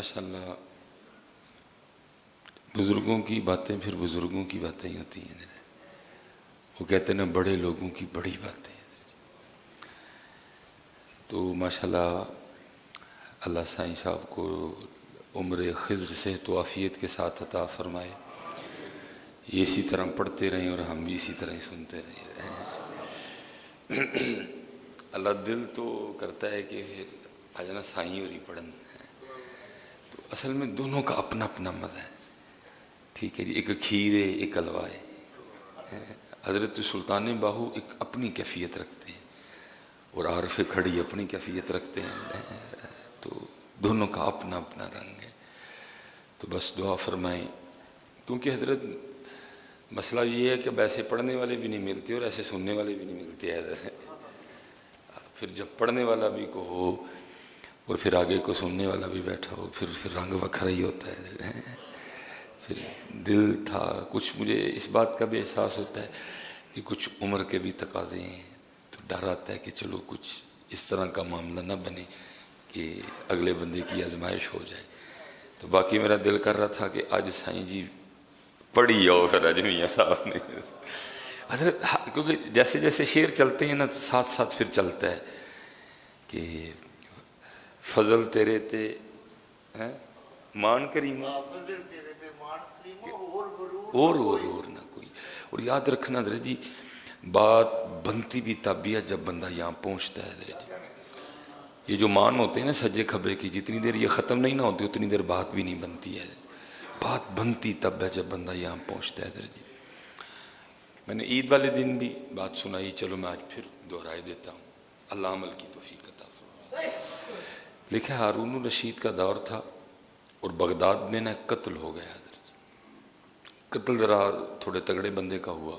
ماشاءاللہ بزرگوں کی باتیں پھر بزرگوں کی باتیں ہی ہوتی ہیں. وہ کہتے ہیں نا بڑے لوگوں کی بڑی باتیں. تو ماشاءاللہ اللہ سائیں صاحب کو عمر خضر صحت و عافیت کے ساتھ عطا فرمائے. یہ اسی طرح پڑھتے رہیں اور ہم بھی اسی طرح ہی سنتے رہیں. اللہ دل تو کرتا ہے کہ آج نا سائیں اور ہی پڑھن. تو اصل میں دونوں کا اپنا اپنا مزہ ہے. ٹھیک ہے جی, ایک کھیر ہے ایک حلوہ ہے. حضرت سلطان باہو ایک اپنی کیفیت رکھتے ہیں اور عارف کھڑی اپنی کیفیت رکھتے ہیں. تو دونوں کا اپنا اپنا رنگ ہے. تو بس دعا فرمائیں, کیونکہ حضرت مسئلہ یہ ہے کہ ایسے پڑھنے والے بھی نہیں ملتے اور ایسے سننے والے بھی نہیں ملتے. پھر جب پڑھنے والا بھی کو ہو اور پھر آگے کو سننے والا بھی بیٹھا ہو پھر رنگ وکھرا ہی ہوتا ہے. پھر دل تھا کچھ, مجھے اس بات کا بھی احساس ہوتا ہے کہ کچھ عمر کے بھی تقاضے ہیں. تو ڈر آتا ہے کہ چلو کچھ اس طرح کا معاملہ نہ بنے کہ اگلے بندے کی آزمائش ہو جائے. تو باقی میرا دل کر رہا تھا کہ آج سائیں جی پڑھی آؤ پھر آج میاں صاحب نے. حضرت کیونکہ جیسے جیسے شعر چلتے ہیں نا ساتھ ساتھ پھر چلتا ہے کہ فضل تیرے تے مان کریمہ اور نہ کوئی. اور یاد رکھنا حضرت جی بات بنتی بھی تب ہے جب بندہ یہاں پہنچتا ہے. حضرت جی یہ جو مان ہوتے ہیں نا سجے کھبے کی, جتنی دیر یہ ختم نہیں نہ ہوتی اتنی دیر بات بھی نہیں بنتی ہے. بات بنتی تب ہے جب بندہ یہاں پہنچتا ہے. حضرت جی میں نے عید والے دن بھی بات سنائی, چلو میں آج پھر دہرائے دیتا ہوں. اللہ عمل کی توفیق عطا فرمائے. لکھا ہارون الرشید کا دور تھا اور بغداد میں نا قتل ہو گیا. حضرت قتل ذرا تھوڑے تگڑے بندے کا ہوا,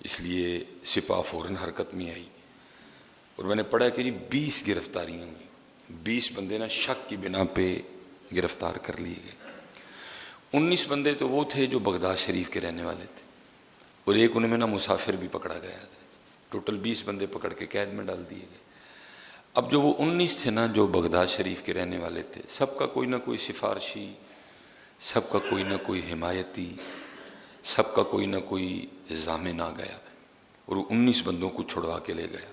اس لیے سپاہ فوراً حرکت میں آئی. اور میں نے پڑھا کہ جی 20 گرفتاریاں ہوئیں. 20 بندے نا شک کی بنا پہ گرفتار کر لیے گئے. 19 بندے تو وہ تھے جو بغداد شریف کے رہنے والے تھے اور ایک ان میں نا مسافر بھی پکڑا گیا. ٹوٹل 20 بندے پکڑ کے قید میں ڈال دیے گئے. اب جو وہ 19 تھے نا جو بغداد شریف کے رہنے والے تھے, سب کا کوئی نہ کوئی سفارشی, سب کا کوئی نہ کوئی حمایتی, سب کا کوئی نہ کوئی ضامن آ گیا اور 19 بندوں کو چھڑوا کے لے گیا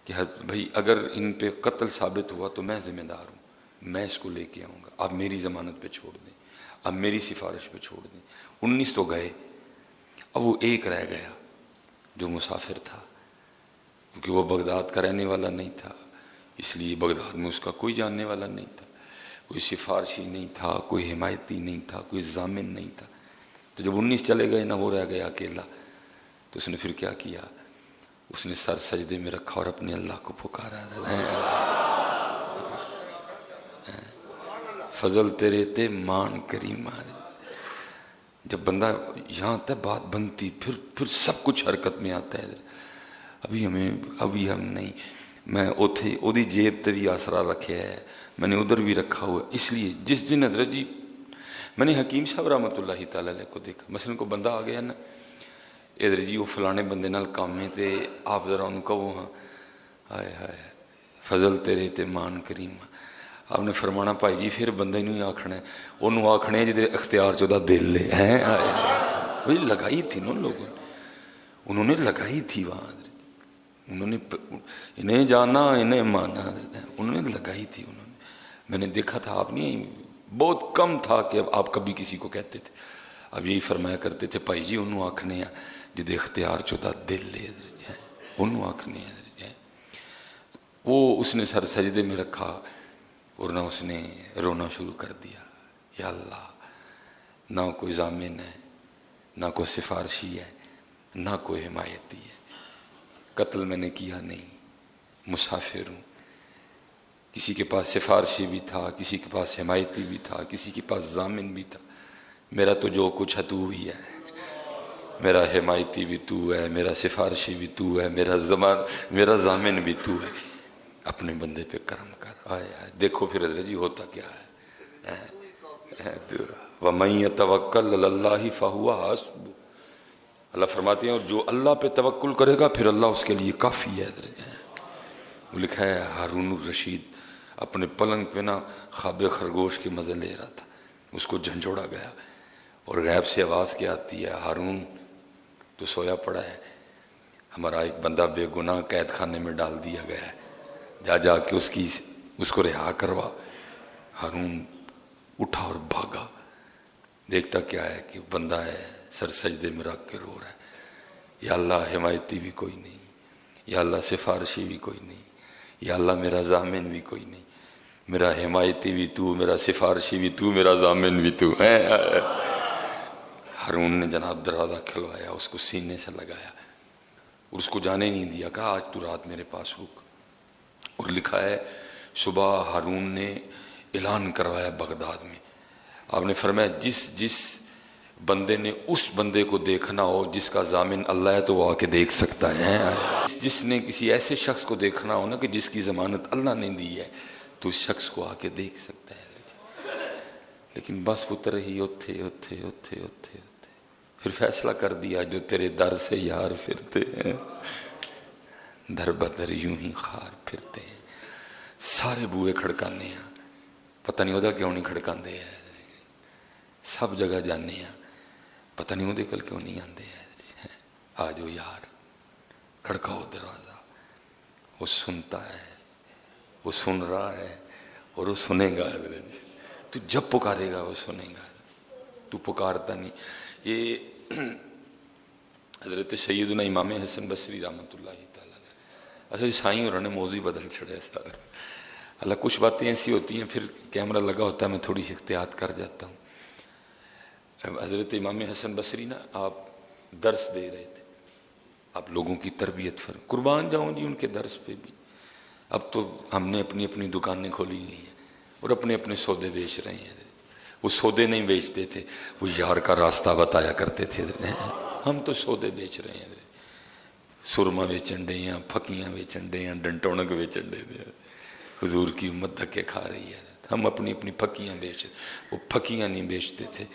کہ بھائی اگر ان پہ قتل ثابت ہوا تو میں ذمہ دار ہوں, میں اس کو لے کے آؤں گا, آپ میری ضمانت پہ چھوڑ دیں, اب میری سفارش پہ چھوڑ دیں. 19 تو گئے, اب وہ ایک رہ گیا جو مسافر تھا, کیونکہ وہ بغداد کا رہنے والا نہیں تھا, اس لیے بغداد میں اس کا کوئی جاننے والا نہیں تھا, کوئی سفارشی نہیں تھا, کوئی حمایتی نہیں تھا, کوئی ضامن نہیں تھا. تو جب 19 چلے گئے نا وہ رہ گیا اکیلا. تو اس نے پھر کیا کیا, اس نے سر سجدے میں رکھا اور اپنے اللہ کو پکارا. فضل تیرے تے مان کریمہ. جب بندہ یہاں آتا ہے بات بنتی پھر سب کچھ حرکت میں آتا ہے. ابھی ہم نہیں, میں اوتھے اودی جیب تے بھی آسرا رکھے ہے, میں نے ادھر بھی رکھا ہوا. اس لیے جس دن حضرت جی میں نے حکیم صاحب رحمۃ اللہ تعالی علیہ کو دیکھا, مثلا کو بندہ آ گیا نا ادھر جی وہ فلانے بندے نال کام ہے تے آپ ذرا ان کو وہ ہائے ہائے فضل تیرے تے مان کریمہ. آپ نے فرمانا بھائی جی پھر بندے نوں ہی آکھنا ہے, انہوں آکھنے ہے جدے اختیار چودہ دل ہے. وہی لگائی تھی نا لوگوں نے, انہوں نے لگائی تھی وہاں, انہوں نے انہیں جانا انہیں مانا, انہوں نے لگائی تھی. انہوں نے, میں نے دیکھا تھا, آپ نہیں بہت کم تھا کہ آپ کبھی کسی کو کہتے تھے. اب یہی فرمایا کرتے تھے بھائی جی انہوں آکھنے ہیں جدے اختیار چودہ دل ہے, انہوں آکھنے ہیں. وہ اس نے سر سجدے میں رکھا اور نہ اس نے رونا شروع کر دیا, یا اللہ نہ کوئی ضامن ہے, نہ کوئی سفارشی ہے, نہ کوئی حمایتی ہے. قتل میں نے کیا نہیں, مسافر ہوں. کسی کے پاس سفارشی بھی تھا, کسی کے پاس حمایتی بھی تھا, کسی کے پاس ضامن بھی تھا. میرا تو جو کچھ ہے تو ہی ہے, میرا حمایتی بھی تو ہے, میرا سفارشی بھی تو ہے, میرا ضامن بھی تو ہے. اپنے بندے پہ کرم کر. آئے دیکھو پھر حضرت جی ہوتا کیا ہے, وَمَن يَتَوَكَّلْ عَلَى اللَّهِ فَهُوَ حَسْبُهُ. اللہ فرماتے ہیں اور جو اللہ پہ توکل کرے گا پھر اللہ اس کے لیے کافی ہے. وہ لکھا ہے ہارون الرشید اپنے پلنگ پہ نا خواب خرگوش کے مزے لے رہا تھا، اس کو جھنجھوڑا گیا اور غیب سے آواز کیا آتی ہے، ہارون تو سویا پڑا ہے، ہمارا ایک بندہ بے گناہ قید خانے میں ڈال دیا گیا ہے، جا کے اس کو رہا کروا۔ ہارون اٹھا اور بھاگا، دیکھتا کیا ہے کہ بندہ ہے سر سجدے میں رکھ کے رو رہا ہے، یا اللہ حمایتی بھی کوئی نہیں، یا اللہ سفارشی بھی کوئی نہیں، یا اللہ میرا ضامن بھی کوئی نہیں، میرا حمایتی بھی تو، میرا سفارشی بھی تو، میرا ضامن بھی تو ہے۔ ہارون نے جناب دروازہ کھلوایا، اس کو سینے سے لگایا اور اس کو جانے نہیں دیا، کہا آج تو رات میرے پاس رک۔ اور لکھا ہے صبح ہارون نے اعلان کروایا بغداد میں، آپ نے فرمایا جس بندے نے اس بندے کو دیکھنا ہو جس کا ضامن اللہ ہے تو وہ آ کے دیکھ سکتا ہے، جس نے کسی ایسے شخص کو دیکھنا ہو نا کہ جس کی ضمانت اللہ نے دی ہے تو اس شخص کو آ کے دیکھ سکتا ہے۔ لیکن بس پتر ہی اوتھے پھر فیصلہ کر دیا، جو تیرے در سے یار پھرتے ہیں در بدر یوں ہی خار پھرتے ہیں۔ سارے بوئے کھڑکانے ہیں، پتہ نہیں ہوتا کیوں نہیں کھڑکاندے ہیں، سب جگہ جانے ہیں، پتہ نہیں ہوتے کل کیوں نہیں آندے ہیں۔ آ جو یار، کھڑکاؤ دروازہ، وہ سنتا ہے، وہ سن رہا ہے اور وہ سنے گا۔ تو جب پکارے گا وہ سنے گا، تو پکارتا نہیں۔ یہ حضرت سیدنا امام حسن بصری رحمۃ اللہ تعالیٰ، اچھا سائیں اور نے موضوع بدل چھڑے سارا۔ اللہ کچھ باتیں ایسی ہوتی ہیں پھر کیمرہ لگا ہوتا ہے میں تھوڑی احتیاط کر جاتا ہوں۔ حضرت امام حسن بصری نا آپ درس دے رہے تھے، آپ لوگوں کی تربیت قربان جاؤں جی ان کے درس پہ بھی۔ اب تو ہم نے اپنی اپنی دکانیں کھولی ہوئی ہیں اور اپنے اپنے سودے بیچ رہے ہیں۔ وہ سودے نہیں بیچتے تھے، وہ یار کا راستہ بتایا کرتے تھے۔ ہم تو سودے بیچ رہے ہیں، سرما بیچن ڈے ہیں، پھکیاں بیچن ڈے ہیں، ڈنٹونک بیچن ڈے ہیں۔ حضور کی امت دھکے کھا رہی ہے، ہم اپنی اپنی پھکیاں بیچ، وہ پھکیاں نہیں بیچتے تھے،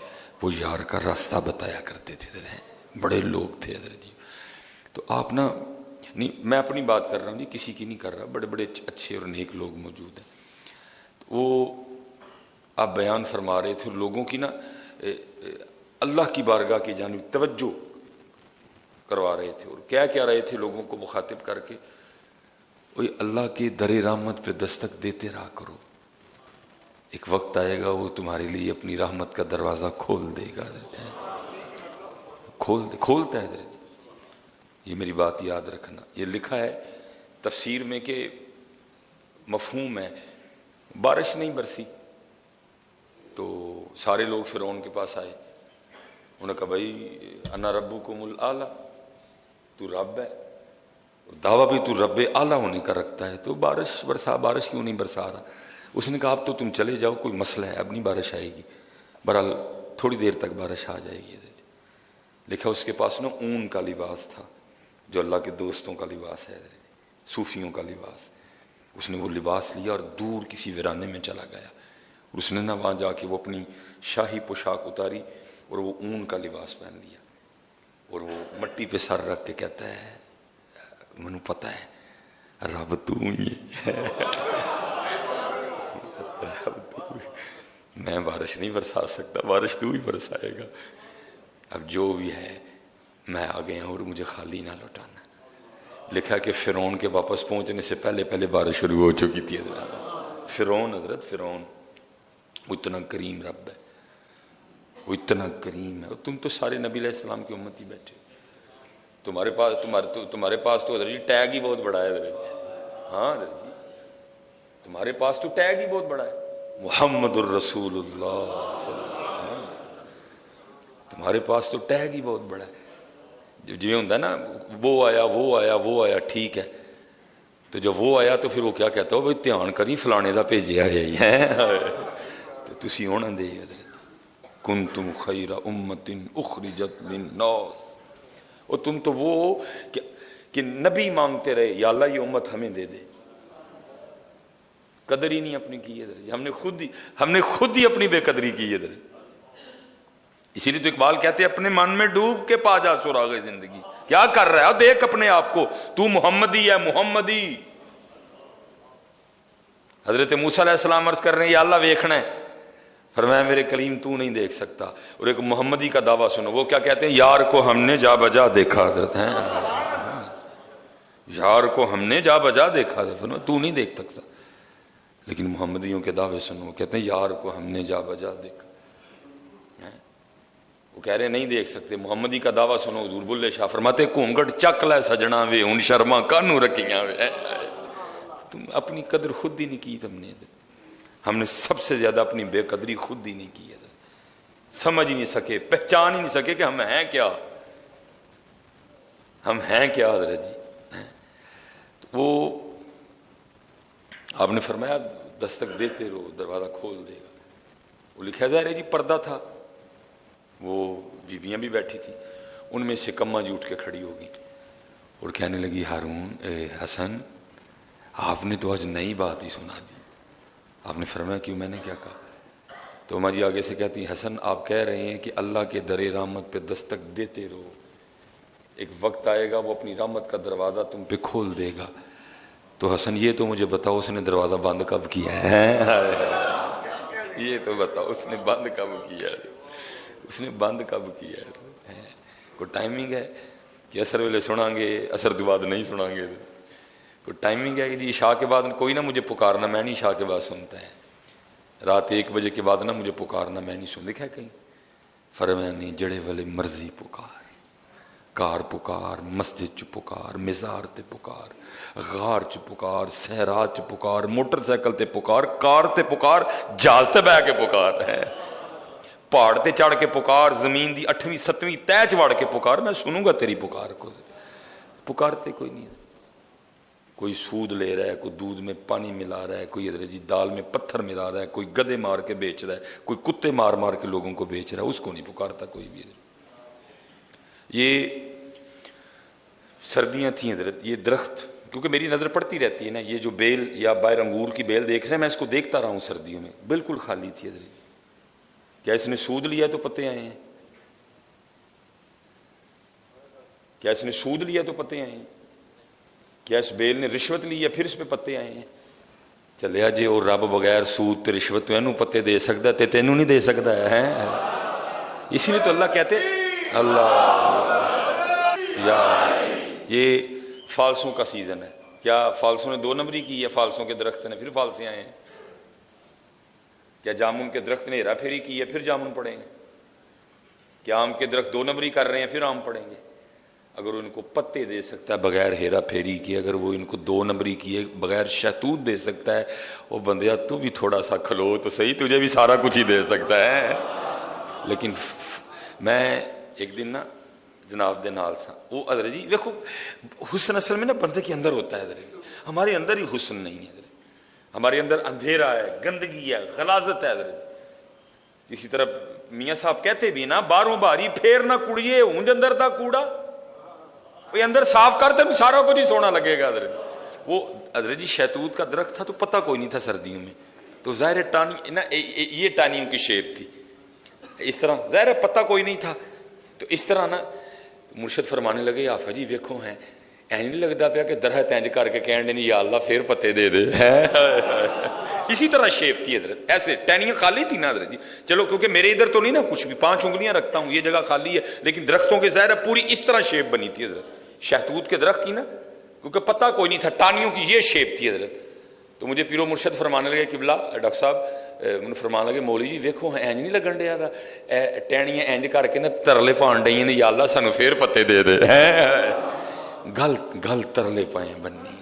وہ یار کا راستہ بتایا کرتے تھے۔ بڑے لوگ تھے حضرت جی۔ تو آپ نا نہیں، میں اپنی بات کر رہا ہوں، کسی کی نہیں کر رہا، بڑے بڑے اچھے اور نیک لوگ موجود ہیں۔ وہ آپ بیان فرما رہے تھے لوگوں کی نا اللہ کی بارگاہ کی جانب توجہ کروا رہے تھے، اور کیا رہے تھے لوگوں کو مخاطب کر کے، وہی اللہ کے در رحمت پہ دستک دیتے رہا کرو، ایک وقت آئے گا وہ تمہارے لیے اپنی رحمت کا دروازہ کھول دے گا، کھولتا ہے حضرت۔ یہ میری بات یاد رکھنا، یہ لکھا ہے تفسیر میں کہ مفہوم ہے، بارش نہیں برسی تو سارے لوگ فرعون کے پاس آئے، انہوں نے کہا بھائی انا ربکم الاعلی، تو رب ہے، دعویٰ بھی تو رب اعلیٰ ہونے کا رکھتا ہے، تو بارش برسا، بارش کیوں نہیں برسا رہا؟ اس نے کہا اب تو تم چلے جاؤ، کوئی مسئلہ ہے، اب نہیں بارش آئے گی، بہرحال تھوڑی دیر تک بارش آ جائے گی۔ لکھا اس کے پاس نا اون کا لباس تھا، جو اللہ کے دوستوں کا لباس ہے، صوفیوں کا لباس۔ اس نے وہ لباس لیا اور دور کسی ویرانے میں چلا گیا، اور اس نے نا وہاں جا کے وہ اپنی شاہی پوشاک اتاری اور وہ اون کا لباس پہن لیا، اور وہ مٹی پہ سر رکھ کے کہتا ہے منو پتہ ہے رب تو ہی ہے، میں بارش نہیں برسا سکتا، بارش تو ہی برسائے گا، اب جو بھی ہے میں آ گیا ہوں اور مجھے خالی نہ لوٹانا۔ لکھا کہ فرعون کے واپس پہنچنے سے پہلے بارش شروع ہو چکی تھی۔ فرعون حضرت، فرعون وہ اتنا کریم رب ہے، وہ اتنا کریم ہے، تم تو سارے نبی علیہ السلام کی امت ہی بیٹھے، تمہارے پاس تو حضرت جی ٹیگ ہی بہت بڑا ہے حضرت۔ ہاں حضرت جی تمہارے پاس تو ٹیگ ہی بہت بڑا ہے، محمد الرسول اللہ صلی اللہ علیہ وسلم، تمہارے پاس تو ٹیگ ہی بہت بڑا ہے۔ جو ہوتا ہے نا وہ آیا ٹھیک ہے، تو جب وہ آیا تو پھر وہ کیا کہتا ہو بھائی دھیان کری فلانے دا بھیجیا ہے، تو تسی ہونا دے حضرت کنتم خیر امت اخرجت للناس، اور تم تو وہ کہ نبی مانگتے رہے یا اللہ یہ امت ہمیں دے دے، قدر ہی نہیں اپنی کی حضرت، ہم نے خود ہی اپنی بے قدری کی حضرت۔ اسی لیے تو اقبال کہتے ہیں اپنے من میں ڈوب کے پا جا سراغ زندگی، کیا کر رہا ہے دیکھ اپنے آپ کو، تو محمدی ہے، محمدی۔ حضرت موسیٰ علیہ السلام عرض کر رہے ہیں یا اللہ ویکھنا ہے، فرمایا میرے کلیم تو نہیں دیکھ سکتا. اور ایک محمدی کا دعویٰ سنو، وہ کیا کہتے ہیں؟ یار کو ہم نے جا بجا دیکھا. حضرت ہیں یار کو ہم نے جا بجا دیکھا، فرمایا تو نہیں دیکھ سکتا. لیکن محمدیوں کے دعوے سنو، کہتے ہیں یار کو ہم نے جا بجا دیکھا. وہ کہہ رہے نہیں دیکھ سکتے. محمدی کا دعویٰ سنو، حضور بلے شاہ فرماتے گھونگھٹ چک لے سجنا وے ہن شرما کانوں رکھیاں وے. تم اپنی قدر خود ہی نہیں کی. ہم نے سب سے زیادہ اپنی بے قدری خود ہی نہیں کی. سمجھ ہی نہیں سکے، پہچان ہی نہیں سکے کہ ہم ہیں کیا، ہم ہیں کیا. حضرت جی وہ آپ نے فرمایا دستک دیتے رہو دروازہ کھول دے گا. وہ لکھا ظاہر ہے جی پردہ تھا، وہ بیویاں بھی بیٹھی تھیں، ان میں سے کماں جی اٹھ کے کھڑی ہو گئی اور کہنے لگی ہارون اے حسن آپ نے تو آج نئی بات ہی سنا دی. آپ نے فرمایا کیوں؟ میں نے کیا کہا؟ تو اماں جی آگے سے کہتی حسن آپ کہہ رہے ہیں کہ اللہ کے در رحمت پہ دستک دیتے رہو، ایک وقت آئے گا وہ اپنی رحمت کا دروازہ تم پہ کھول دے گا. تو حسن یہ تو مجھے بتاؤ اس نے دروازہ بند کب کیا ہے؟ یہ تو بتاؤ اس نے بند کب کیا ہے؟ اس نے بند کب کیا ہے؟ کوئی ٹائمنگ ہے کہ اثر ویلے سنیں گے اثر کے بعد نہیں سنیں گے؟ کوئی ٹائمنگ ہے کہ جی عشاء کے بعد کوئی نہ مجھے پکارنا، میں نہیں عشاء کے بعد سنتا ہے. رات 1 بجے کے بعد نہ مجھے پکارنا، میں نہیں سن. دیکھا کہیں؟ فرمایا نہیں، جڑے والے مرضی پکار، کار پکار، مسجد چ پکار، مزار تے پکار، غار چ پکار، صحرا چ پکار، موٹر سائیکل تے پکار، کار تے پکار، جہاز تے بہ کے پکار ہے، پہاڑ تے چڑھ کے پکار، زمین دی 8ویں 7ویں تہ چ وڑ کے پکار، میں سنوں گا تیری پکار کو. پکارتے کوئی نہیں. کوئی سود لے رہا ہے، کوئی دودھ میں پانی ملا رہا ہے، کوئی حضرت جی دال میں پتھر ملا رہا ہے، کوئی گدے مار کے بیچ رہا ہے، کوئی کتے مار مار کے لوگوں کو بیچ رہا ہے، اس کو نہیں پکارتا کوئی بھی. یہ سردیاں تھیں حضرت، یہ درخت کیونکہ میری نظر پڑتی رہتی ہے نا، یہ جو بیل یا باہر انگور کی بیل دیکھ رہے ہیں میں اس کو دیکھتا رہا ہوں سردیوں میں، بالکل خالی تھی حضرت. کیا اس نے سود لیا تو پتے آئے ہیں؟ کیا اس نے سود لیا تو پتے آئے ہیں؟ کیا اس بیل نے رشوت لی ہے پھر اس پہ پتے آئے ہیں؟ چلیا جی اور رب بغیر سود تے رشوت تو اینوں پتے دے سکتا تے تینوں نہیں دے سکتا ہے. اسی لیے تو اللہ کہتے اللہ یا یہ فالسوں کا سیزن ہے. کیا فالسوں نے 2 نمبری کی ہے؟ فالسوں کے درخت نے پھر فالسے آئے ہیں. کیا جامن کے درخت نے ہیرا پھیری کی ہے پھر جامن پڑیں گے؟ کیا آم کے درخت 2 نمبری کر رہے ہیں پھر آم پڑیں گے؟ اگر ان کو پتے دے سکتا ہے بغیر ہیرا پھیری کی، اگر وہ ان کو 2 نمبری کیے بغیر شہتوت دے سکتا ہے، وہ بندیا تو بھی تھوڑا سا کھلو تو صحیح، تجھے بھی سارا کچھ ہی دے سکتا ہے. لیکن میں ایک دن نا جناب دے نال تھا، وہ حضرت جی دیکھو حسن اصل میں نا بندے کے اندر ہوتا ہے حضرت، ہمارے اندر ہی حسن نہیں ہے حضرت، ہمارے اندر اندھیرا ہے، گندگی ہے، غلاظت ہے حضرت. اسی طرح میاں صاحب کہتے بھی نا باہروں باری پھیر نہ کڑیے اونج اندر دا کوڑا، وہ اندر صاف کرتے سارا کچھ ہی سونا لگے گا حضرت. وہ حضرت جی شہتوت کا درخت تھا تو پتہ کوئی نہیں تھا سردیوں میں، تو ظاہر ٹانی نا یہ ٹانیوں کی شیپ تھی اس طرح، ظاہر پتہ کوئی نہیں تھا. تو اس طرح نا مرشد فرمانے لگے آفا جی ویکھو ہیں این نہیں لگتا پیا کہ درخت انج کر کے کہنے نہیں یا اللہ پھر پتے دے دے. اسی طرح شیپ تھی حضرت، ایسے ٹہنیاں خالی تھی نا حضرت جی. چلو کیونکہ میرے ادھر تو نہیں نا کچھ بھی، 5 انگلیاں رکھتا ہوں، یہ جگہ خالی ہے، لیکن درختوں کے ظاہر پوری اس طرح شیپ بنی تھی حضرت. شہتوت کے درخت کی نا کیونکہ پتہ کوئی نہیں تھا، ٹانیوں کی یہ شیپ تھی حضرت. تو مجھے پیرو مرشد فرمانے لگے قبلہ ڈاکٹر صاحب مجھے فرمانے لگے مولوی جی ویکھو اینج نہیں لگن ڈیا ٹہنیاں اینج کر کے نا ترلے پان ڈئی نے یا اللہ سانو پھر پتے دے دے. گل گل ترلے پائے بننی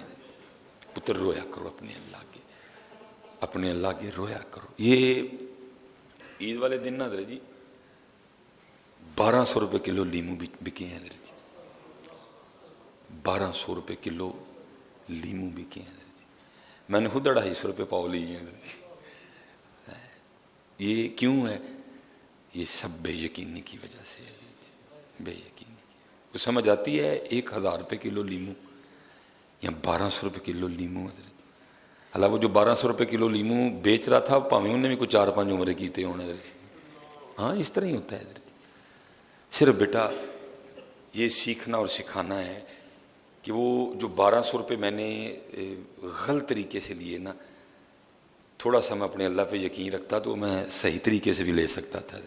پتر رویا کرو اپنے اللہ کے، اپنے اللہ کے رویا کرو. یہ عید والے دن نا حضرت جی 1200 روپے کلو لیمو بکے ہیں حضرت جی، 1200 روپے کلو لیمو بکے ہیں حضرت جی. میں نے خود 250 روپے پاؤ لی ہیں. یہ کیوں ہے؟ یہ سب بے یقینی کی وجہ سے ہے جی، بے یقینی کی. تو سمجھ آتی ہے 1000 روپے کلو لیمو یا 1200 روپے کلو لیمو حضرت. حالانکہ وہ جو 1200 روپے کلو لیمو بیچ رہا تھا پاویں انہیں بھی کوئی 4-5 عمرے کیتے ہونے حضرت. ہاں اس طرح ہی ہوتا ہے حضرت. صرف بیٹا یہ سیکھنا اور سکھانا ہے کہ وہ جو 1200 روپے میں نے غلط طریقے سے لیے نا، تھوڑا سا میں اپنے اللہ پہ یقین رکھتا تو میں صحیح طریقے سے بھی لے سکتا تھا.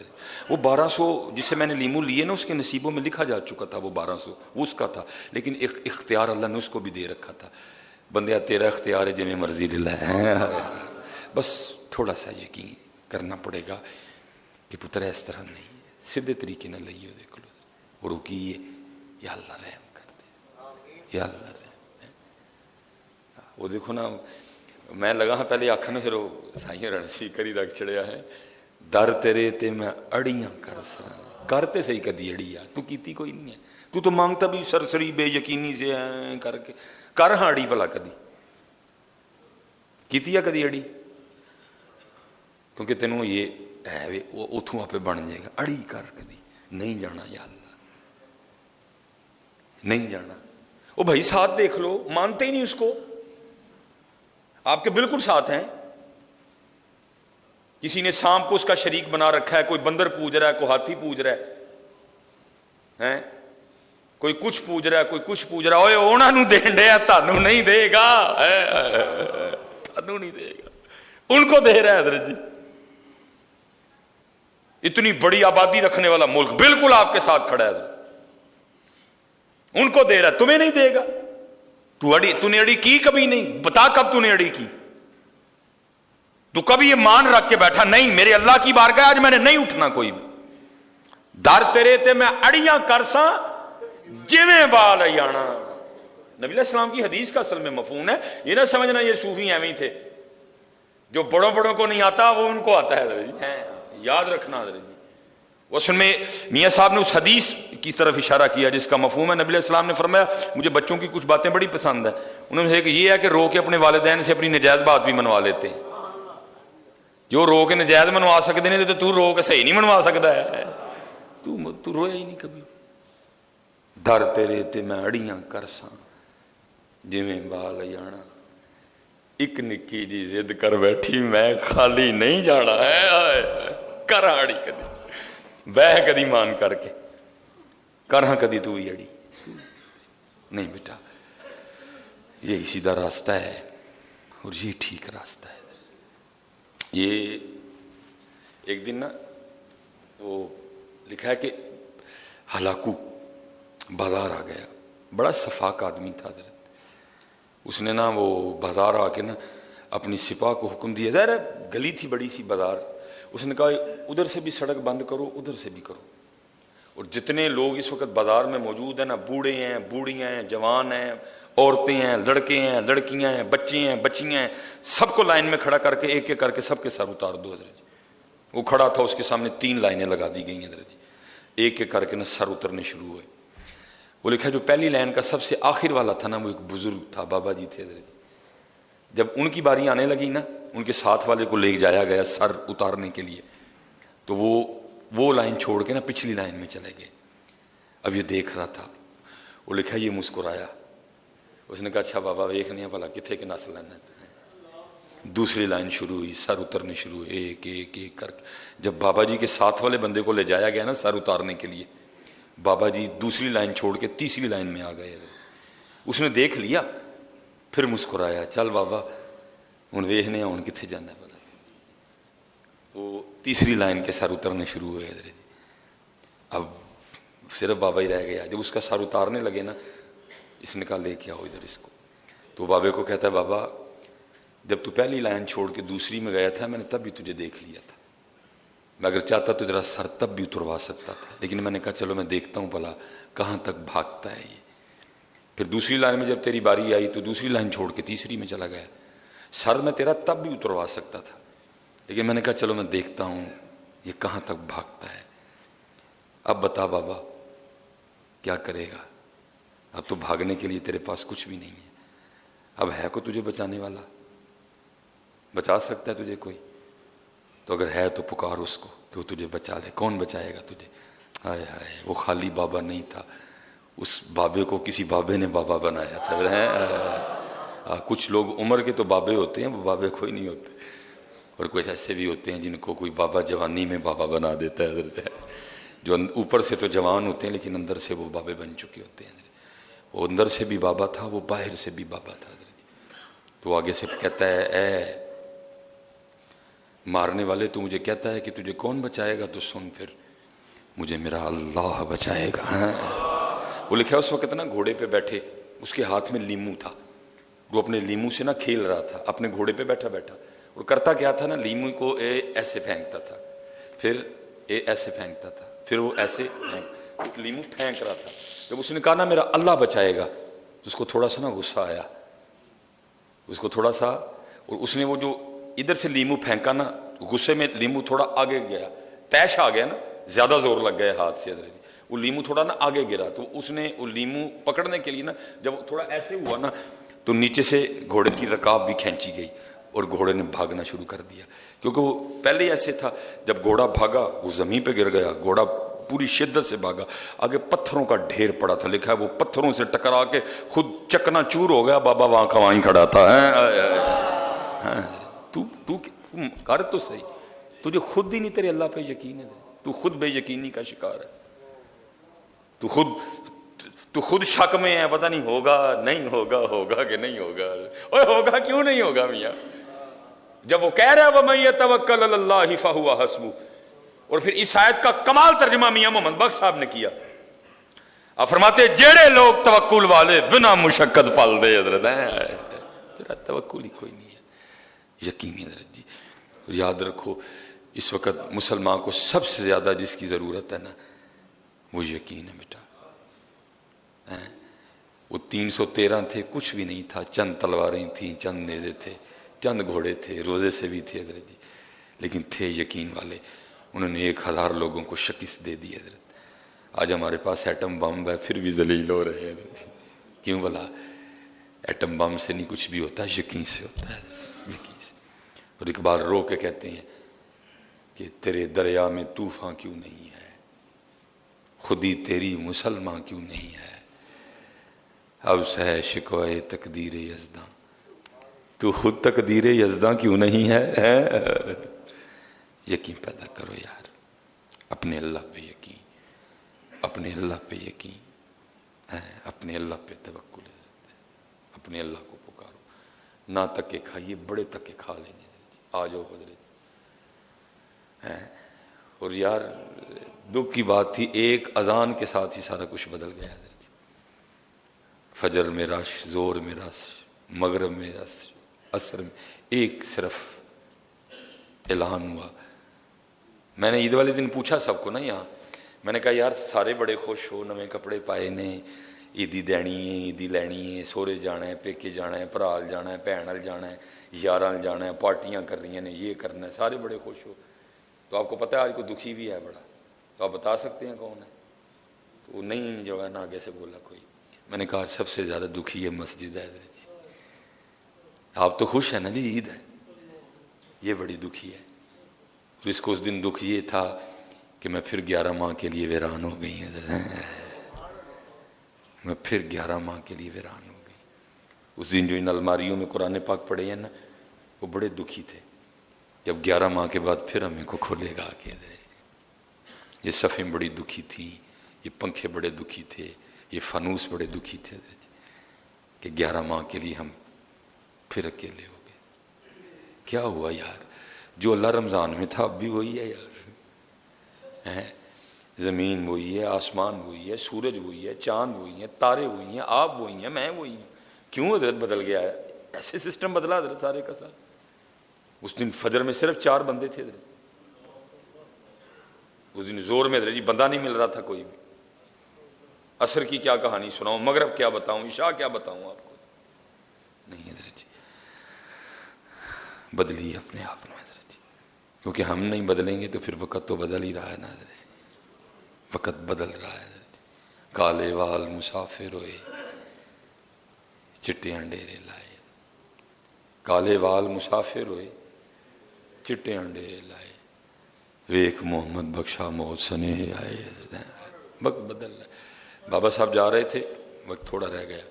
وہ 1200 جس سے میں نے لیمو لیے نا اس کے نصیبوں میں لکھا جا چکا تھا وہ 1200 وہ اس کا تھا, لیکن اختیار اللہ نے اس کو بھی دے رکھا تھا. بندیا تیرا اختیار ہے جی مرضی لے ہے, بس تھوڑا سا یقین کرنا پڑے گا کہ پتر اس طرح نہیں سیدھے طریقے نہ لئیے. دیکھ لو وہ رکیے, یا اللہ رحم کر دے, یا اللہ رحم. وہ دیکھو نا میں لگا ہاں پہلے آخر پھر وہ سائیں رن سپیکر رکھ چڑیا ہے, در تیرے تے میں اڑیاں کر سا, کرتے صحیح کدی اڑی یار تو کیتی کوئی نہیں ہے, تو مانگتا بھی سرسری بے یقینی سے کر کے کر ہاں اڑی بھلا کدی کیتی ہے کدی اڑی, کیونکہ تینوں یہ ہے وہ اتوں آپ بن جائے گا. اڑی کر کدی نہیں جانا, یا اللہ نہیں جانا. وہ بھائی ساتھ دیکھ لو, مانتے ہی نہیں اس کو, آپ کے بالکل ساتھ ہیں. کسی نے سانپ کو اس کا شریک بنا رکھا ہے, کوئی بندر پوج رہا ہے, کوئی ہاتھی پوج رہا ہے, کوئی کچھ پوج رہا ہے, کوئی کچھ پوج رہا ہے. اوے انہوں دین دیا, تانوں نہیں دے گا, تانوں نہیں دے گا, ان کو دے رہا ہے. حضرت جی اتنی بڑی آبادی رکھنے والا ملک بالکل آپ کے ساتھ کھڑا ہے حضرت, ان کو دے رہا ہے, تمہیں نہیں دے گا. تو نے اڑی کی کبھی نہیں, بتا کب تو نے اڑی کی, تو کبھی یہ مان رکھ کے بیٹھا نہیں میرے اللہ کی بارگاہ آج میں نے نہیں اٹھنا کوئی بھی, در تیرے تے میں اڑیاں کرساں جویں بال ایانا. نبی علیہ السلام کی حدیث کا اصل میں مفہوم ہے, یہ نہ سمجھنا یہ صوفی ایویں تھے, جو بڑوں بڑوں کو نہیں آتا وہ ان کو آتا ہے. حضرت جی یاد رکھنا حضرت جی. اس میں میاں صاحب نے اس حدیث کی طرف اشارہ کیا جس کا مفہوم ہے, نبی علیہ السلام نے فرمایا مجھے بچوں کی کچھ باتیں بڑی پسند ہیں. انہوں نے کہا کہ یہ ہے کہ رو کے اپنے والدین سے اپنی نجائز بات بھی منوا لیتے ہیں. جو رو کے نجائز منوا سکتے ہیں تو رو کے صحیح نہیں منوا سکتا ہے, تو رویا ہی نہیں کبھی. در تیرے تے میں اڑیاں کرساں جویں بال جانا, ایک نکی جی ضد کر بیٹھی میں خالی نہیں جانا ہے, کر اڑی کدی بہ کدی مان کر کے کرہاں کدی تو بھی اڑی نہیں بیٹا, یہی سیدھا راستہ ہے اور یہ ٹھیک راستہ ہے. یہ ایک دن نا وہ لکھا ہے کہ ہلاکو بازار آ گیا, بڑا صفاق آدمی تھا حضرت. اس نے نا وہ بازار آ کے نا اپنی سپاہ کو حکم دیا, ظاہر ہے گلی تھی بڑی سی بازار, اس نے کہا ادھر سے بھی سڑک بند کرو ادھر سے بھی کرو, اور جتنے لوگ اس وقت بازار میں موجود ہیں نا, بوڑھے ہیں, بوڑھیاں ہیں, جوان ہیں, عورتیں ہیں, لڑکے ہیں, لڑکیاں ہیں, بچے ہیں, بچیاں ہیں, سب کو لائن میں کھڑا کر کے ایک ایک کر کے سب کے سر اتار دو. حضرت جی وہ کھڑا تھا, اس کے سامنے 3 لائنیں لگا دی گئی ہیں. حضرت جی ایک ایک کر کے نا سر اترنے شروع ہوئے. وہ لکھا جو پہلی لائن کا سب سے آخر والا تھا نا وہ ایک بزرگ تھا, بابا جی تھے. حضرت جی جب ان کی باری آنے لگی نا, ان کے ساتھ والے کو لے جایا گیا سر اتارنے کے لیے, تو وہ لائن چھوڑ کے نا پچھلی لائن میں چلے گئے. اب یہ دیکھ رہا تھا, وہ لکھا یہ مسکرایا, اس نے کہا اچھا بابا ویکھنے بھلا کتنے کے نس لینا. دوسری لائن شروع ہوئی, سر اترنے شروع ہوئے ایک ایک ایک کر کے. جب بابا جی کے ساتھ والے بندے کو لے جایا گیا نا سر اتارنے کے لیے, بابا جی دوسری لائن چھوڑ کے تیسری لائن میں آ گئے. اس نے دیکھ لیا پھر مسکرایا, چل بابا ہوں ویکھنے ہوں کتنے جانا. پتا وہ تیسری لائن کے سر اترنے شروع ہوئے. حضرت جی اب صرف بابا ہی رہ گیا. جب اس کا سر اتارنے لگے نا, اس نے کہا لے کے آؤ ادھر اس کو. تو بابے کو کہتا ہے بابا جب تو پہلی لائن چھوڑ کے دوسری میں گیا تھا میں نے تب بھی تجھے دیکھ لیا تھا, میں اگر چاہتا تو تیرا سر تب بھی اتروا سکتا تھا, لیکن میں نے کہا چلو میں دیکھتا ہوں بھلا کہاں تک بھاگتا ہے یہ. پھر دوسری لائن میں جب تیری باری آئی تو دوسری لائن چھوڑ کے تیسری میں چلا گیا. سر میں تیرا تب بھی اتروا سکتا تھا, لیکن میں نے کہا چلو میں دیکھتا ہوں یہ کہاں تک بھاگتا ہے. اب بتا بابا کیا کرے گا, اب تو بھاگنے کے لیے تیرے پاس کچھ بھی نہیں ہے. اب ہے کو تجھے بچانے والا, بچا سکتا ہے تجھے کوئی؟ تو اگر ہے تو پکار اس کو کہ وہ تجھے بچا لے. کون بچائے گا تجھے؟ ہائے ہائے وہ خالی بابا نہیں تھا, اس بابے کو کسی بابے نے بابا بنایا تھا. کچھ لوگ عمر کے تو بابے ہوتے ہیں, وہ بابے کوئی نہیں ہوتے, اور کچھ ایسے بھی ہوتے ہیں جن کو کوئی بابا جوانی میں بابا بنا دیتا ہے, جو اوپر سے تو جوان ہوتے ہیں لیکن اندر سے وہ بابے بن چکے ہوتے ہیں. وہ اندر سے بھی بابا تھا, وہ باہر سے بھی بابا تھا. تو آگے سے کہتا ہے اے مارنے والے تو مجھے کہتا ہے کہ تجھے کون بچائے گا، تو سن پھر مجھے میرا اللہ بچائے گا. وہ لکھا اس وقت نا گھوڑے پہ بیٹھے، اس کے ہاتھ میں لیمو تھا، وہ اپنے لیمو سے نا کھیل رہا تھا اپنے گھوڑے پہ بیٹھا بیٹھا، اور کرتا کیا تھا نا، لیمو کو ایسے پھینکتا تھا، پھر ایسے پھینکتا تھا، پھر وہ ایسے لیمو پھینک رہا تھا. جب اس نے کہا نا میرا اللہ بچائے گا، تو اس کو تھوڑا سا نا غصہ آیا، اس کو تھوڑا سا، اور اس نے وہ جو ادھر سے لیمو پھینکا نا، غصے میں لیمو تھوڑا آگے گیا، تیش آ گیا نا، زیادہ زور لگ گیا ہاتھ سے، وہ لیمو تھوڑا نا آگے گرا، تو اس نے وہ لیمو پکڑنے کے لیے نا جب تھوڑا ایسے ہوا نا، تو نیچے سے گھوڑے کی رکاب بھی کھینچی گئی اور گھوڑے نے بھاگنا شروع کر دیا، کیونکہ وہ پہلے ایسے تھا. جب گھوڑا بھاگا وہ زمین پہ گر گیا، گھوڑا پوری شدت سے بھاگا، آگے پتھروں کا ڈھیر پڑا تھا، لکھا ہے وہ پتھروں سے ٹکرا کے خود چکنا چور ہو گیا. بابا وہاں کا وہیں کھڑا تھا. تو کر تو صحیح، تجھے خود ہی نہیں تیرے اللہ پہ یقین ہے، تو خود بے یقینی کا شکار ہے، تو خود شک میں ہے، پتہ نہیں ہوگا نہیں ہوگا، ہوگا کہ نہیں ہوگا. اوے ہوگا کیوں نہیں ہوگا میاں، جب وہ کہہ رہا ہے وَمَن يَتَوَكَّلْ عَلَى اللَّهِ فَهُوَ حَسْبُهُ. اور پھر اس آیت کا کمال ترجمہ میاں محمد بخش صاحب نے کیا. آپ فرماتے جیڑے لوگ توکل والے بنا مشقت پال دے، حضرت تیرا توکل ہی کوئی نہیں ہے، یقینی حضرت جی. اور یاد رکھو اس وقت مسلمان کو سب سے زیادہ جس کی ضرورت ہے نا، وہ یقین ہے بیٹا. وہ 313 تھے، کچھ بھی نہیں تھا، چند تلواریں تھیں، چند نیزے تھے، چند گھوڑے تھے، روزے سے بھی تھے حضرت جی، لیکن تھے یقین والے. انہوں نے 1000 لوگوں کو شکست دے دی حضرت. آج ہمارے پاس ایٹم بم ہے پھر بھی ذلیل ہو رہے ہیں حضرت. کیوں بلا؟ ایٹم بم سے نہیں کچھ بھی ہوتا، یقین سے ہوتا ہے، یقین سے. اور اقبال رو کے کہتے ہیں کہ تیرے دریا میں طوفان کیوں نہیں ہے، خودی تیری مسلمان کیوں نہیں ہے، اب سے شکوائے تقدیر یزداں، تو خود تقدیر یزداں کیوں نہیں ہے. یقین پیدا کرو یار، اپنے اللہ پہ یقین، اپنے اللہ پہ یقین، اپنے اللہ پہ توکل، اپنے اللہ کو پکارو. نہ تکے کھائیے، بڑے تکے کھا لیں گے. آ جاؤ حضرت. اور یار دکھ کی بات تھی، ایک اذان کے ساتھ ہی سارا کچھ بدل گیا حضرت. فجر میں رش، زور میں رش، مغرب میں رش، عصر میں ایک صرف اعلان ہوا. میں نے عید والے دن پوچھا سب کو نا یہاں، میں نے کہا یار سارے بڑے خوش ہو، نویں کپڑے پائے نے، عیدی دینی ہے، عیدی لینی ہے، سورے جانا ہے، پیکے جانا ہے، پرال جانا ہے، بھینل جانا ہے، یاران جانا ہے، پارٹیاں کر رہی ہیں، یہ کرنا ہے، سارے بڑے خوش ہو. تو آپ کو پتہ ہے آج کوئی دکھی بھی ہے بڑا، تو آپ بتا سکتے ہیں کون ہے؟ تو وہ نہیں جو ہے نا آگے سے بولا کوئی. میں نے کہا سب سے زیادہ دکھی ہے مسجد ہے حضرت جی. آپ تو خوش ہیں نا جی، عید ہے، یہ بڑی دکھی ہے. اور اس کو اس دن دکھ یہ تھا کہ میں پھر 11 ماہ کے لیے ویران ہو گئی حضرت. میں پھر 11 ماہ کے لیے ویران ہو گئی. اس دن جو ان الماریوں میں قرآن پاک پڑھے ہیں نا، وہ بڑے دکھی تھے. جب 11 ماہ کے بعد پھر ہمیں کو کھولے گا کہ یہ صفیں بڑی دکھی تھیں، یہ پنکھے بڑے دکھی تھے، یہ فانوس بڑے دکھی تھے کہ 11 ماہ کے لیے ہم پھر اکیلے ہو گئے. کیا ہوا یار، جو اللہ رمضان میں تھا اب بھی وہی ہے یار. زمین وہی ہے، آسمان وہی ہے، سورج وہی ہے، چاند وہی ہے، تارے وہی ہیں، آپ وہی ہیں، میں وہی ہوں. کیوں حضرت بدل گیا ہے؟ ایسے سسٹم بدلا حضرت سارے کا سارا. اس دن فجر میں صرف 4 بندے تھے حضرت. اس دن زور میں حضرت جی بندہ نہیں مل رہا تھا کوئی بھی. عصر کی کیا کہانی سناؤں، مغرب کیا بتاؤں، عشاء کیا بتاؤں آپ کو. نہیں حضرت جی، بدلی اپنے آپ میں حضرت جی، کیونکہ ہم نہیں بدلیں گے تو پھر وقت تو بدل ہی رہا ہے نا حضرت جی. وقت بدل رہا ہے حضرت جی. کالے وال مسافر ہوئے، چٹے ڈیرے لائے. کالے وال مسافر ہوئے، چٹے ڈیرے لائے. ویک محمد بخشا موت سنے آئے. وقت بدل رہا ہے. بابا صاحب جا رہے تھے، وقت تھوڑا رہ گیا.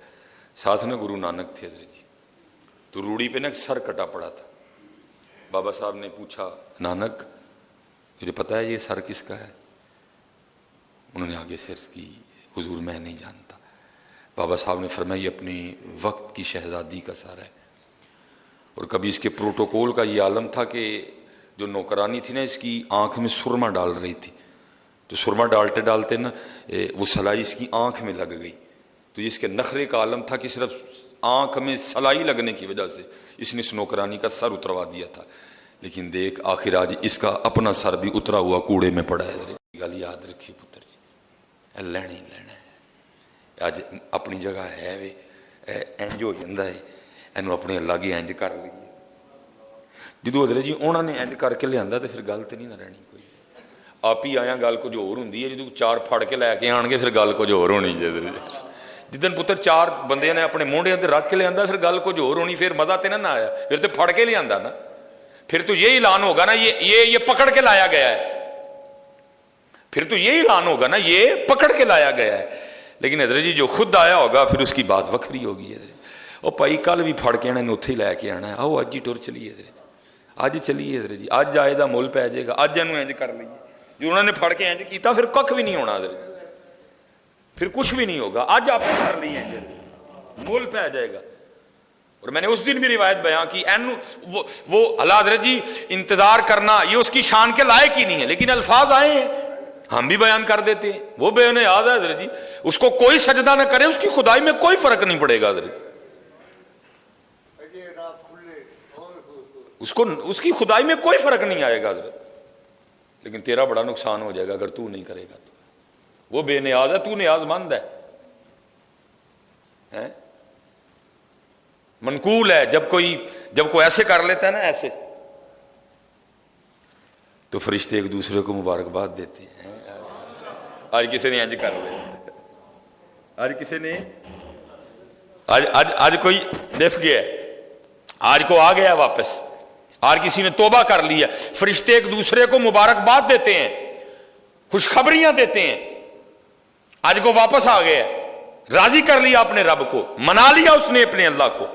ساتھ میں گرو نانک تھے حضرت جی. تو روڑی پہ نا ایک سر کٹا پڑا تھا. بابا صاحب نے پوچھا نانک مجھے پتا ہے یہ سر کس کا ہے؟ انہوں نے آگے سے عرض کی حضور میں نہیں جانتا. بابا صاحب نے فرمایا یہ اپنی وقت کی شہزادی کا سر ہے. اور کبھی اس کے پروٹوکول کا یہ عالم تھا کہ جو نوکرانی تھی نا اس کی آنکھ میں سرما ڈال رہی تھی، تو سرما ڈالتے ڈالتے نا وہ سلائی اس کی آنکھ میں لگ گئی، تو اس کے نخرے کا عالم تھا کہ صرف آنکھ میں سلائی لگنے کی وجہ سے اس نے اس نوکرانی کا سر اتروا دیا تھا، لیکن دیکھ آخر آج اس کا اپنا سر بھی اترا ہوا کوڑے میں پڑا ہے۔ گل یاد رکھیے پتر جی، لینا ہی لینا ہے، اج اپنی جگہ ہے وے انج ہو جاتا ہے، اینو اپنے اللہ کی انج کر لیے، جدو حضرت جی انہوں نے انج کر کے لیا تو پھر گل تو نہیں نہ رہنی کوئی، آپ ہی آیا گل کچھ اور ہوں، جدو چار پھڑ کے لے کے آن گے پھر گل کچھ اور ہونی جی، جدن پتر چار بندے نے اپنے موڈے تے رکھ کے لیا پھر گل کچھ اور ہونی، پھر مزہ تو نہ آیا، پھر تو پھڑ کے لیا نا، پھر تو یہ اعلان ہوگا نا یہ پکڑ کے لایا گیا ہے، پھر تو یہ اعلان ہوگا نا یہ پکڑ کے لایا گیا ہے، لیکن حضرت جی جو خود آیا ہوگا پھر اس کی بات وکھری ہوگی۔ حضرت او بھائی کل بھی پھڑ کے آنا اتھے ہی لے کے آنا ہے، آؤ اج ہی ٹر چلیے حضرت، اج چلیے حضرت جی، اج آئے دا مول پی جائے گا، اج انہوں انج کر لیے، جو انہوں نے پھڑ کے انج کیتا پھر ککھ بھی نہیں ہونا حضرت، پھر کچھ بھی نہیں ہوگا، اج آپ نے کر لیے مول پی جائے گا۔ اور میں نے اس دن بھی روایت بیان کی، وہ اللہ حضرت جی انتظار کرنا یہ اس کی شان کے لائق ہی نہیں ہے، لیکن الفاظ آئے ہیں ہم بھی بیان کر دیتے ہیں، وہ بے نیاز ہے حضرت جی، اس کو کوئی سجدہ نہ کرے اس کی خدائی میں کوئی فرق نہیں پڑے گا حضرت، اس کی خدائی میں کوئی فرق نہیں آئے گا حضرت، لیکن تیرا بڑا نقصان ہو جائے گا اگر تو نہیں کرے گا تو، وہ بے نیاز ہے تو نیاز مند ہے، منقول ہے، جب کوئی ایسے کر لیتا ہے نا ایسے، تو فرشتے ایک دوسرے کو مبارکباد دیتے ہیں، آج کسی نے انج کر لیا، آج کسی نے آج کوئی دف گیا، آج کو آ گیا واپس، آج کسی نے توبہ کر لیا، فرشتے ایک دوسرے کو مبارکباد دیتے ہیں، خوشخبریاں دیتے ہیں، آج کو واپس آ گیا، راضی کر لیا اپنے رب کو، منا لیا اس نے اپنے اللہ کو۔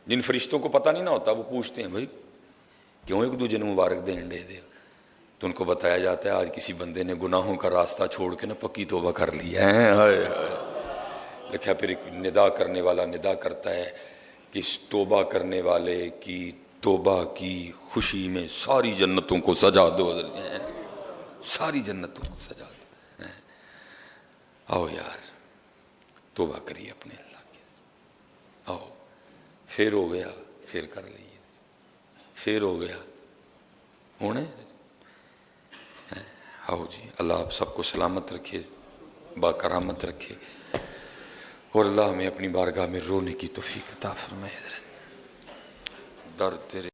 جن فرشتوں کو پتہ نہیں نہ ہوتا وہ پوچھتے ہیں بھائی کیوں ایک دوسرے نے مبارک دین دے دے، تو ان کو بتایا جاتا ہے آج کسی بندے نے گناہوں کا راستہ چھوڑ کے نا پکی توبہ کر لی ہے، لکھا پھر ندا کرنے والا ندا کرتا ہے کہ اس توبہ کرنے والے کی توبہ کی خوشی میں ساری جنتوں کو سجا دو، ساری جنتوں کو سجا دو، آؤ یار توبہ کریے اپنے اللہ کے، آؤ پھر ہو گیا پھر کر لیے، پھر ہو گیا ہونے، آؤ جی اللہ آپ سب کو سلامت رکھے، باکرامت رکھے، اور اللہ ہمیں اپنی بارگاہ میں رونے کی توفیق عطا فرمائے۔ درد تیرے